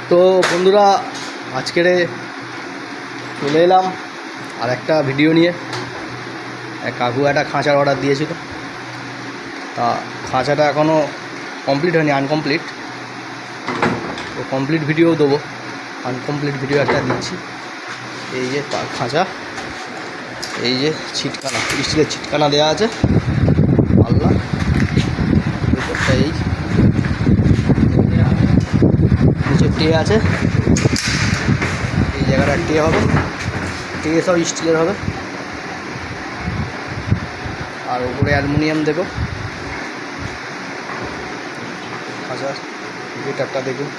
তো বন্ধুরা, আজকের চলে এলাম আর একটা ভিডিও নিয়ে। কাকু একটা খাঁচার অর্ডার দিয়েছিল, তা খাঁচাটা এখনও কমপ্লিট হয়নি, আনকমপ্লিট। তো কমপ্লিট ভিডিও দেবো, আনকমপ্লিট ভিডিও একটা দিচ্ছি। এই যে খাঁচা, এই যে ছিটকানা, স্টিলের ছিটকানা দেওয়া আছে পাল্লা, এই নিচে টে আছে, এই জায়গাটা টে হবে, টে সব স্টিলের হবে, আর উপরে অ্যালুমিনিয়াম দেবো। আচ্ছা, গিটারটা দেখুন,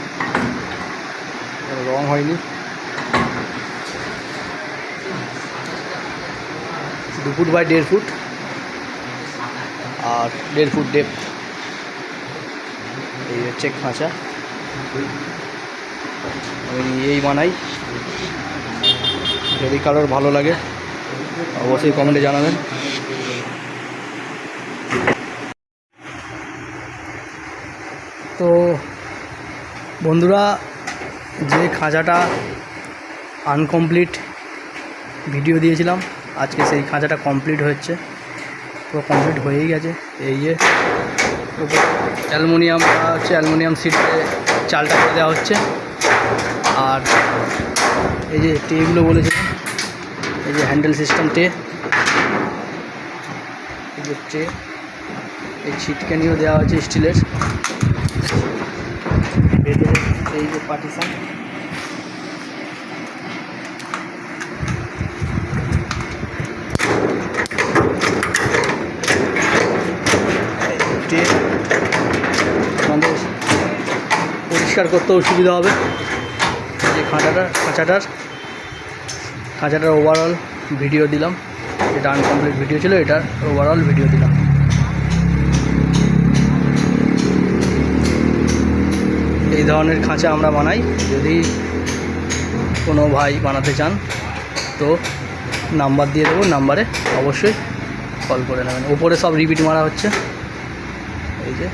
রং হয়নি, 2 ফুট বাই 1.5 ফুট আর 1.5 ফুট ডেপথ। এই হচ্ছে খাঁচা, আমি এই বানাই। যদি কারোর ভালো লাগে অবশ্যই কমেন্টে জানাবেন। তো বন্ধুরা, যে খাঁচাটা আনকমপ্লিট ভিডিও দিয়েছিলাম, আজকে সেই খাঁচাটা কমপ্লিট হচ্ছে, পুরো কমপ্লিট হয়েই গেছে। এই যে অ্যালুমিনিয়াম হচ্ছে, অ্যালুমিনিয়াম সিটে চালটা করে দেওয়া হচ্ছে। আর এই যে টেগুলো বলেছিলাম, এই যে হ্যান্ডেল সিস্টেম টে, এই যে ট্রে, এই ছিটকানিও দেওয়া হয়েছে স্টিলের। ভেতরে এই যে পার্টিশন, আমাদের পরিষ্কার করতেও সুবিধা হবে। এই খাঁচাটার ওভারঅল ভিডিও দিলাম, যেটা আনকমপ্লিট ভিডিও ছিল, এটার ওভারঅল ভিডিও দিলাম। এই ধরনের খাঁচা আমরা বানাই। যদি কোনো ভাই বানাতে চান তো নাম্বার দিয়ে দেবো, নাম্বারে অবশ্যই কল করে নেবেন। ওপরে সব রিপিট মারা হচ্ছে, এই যে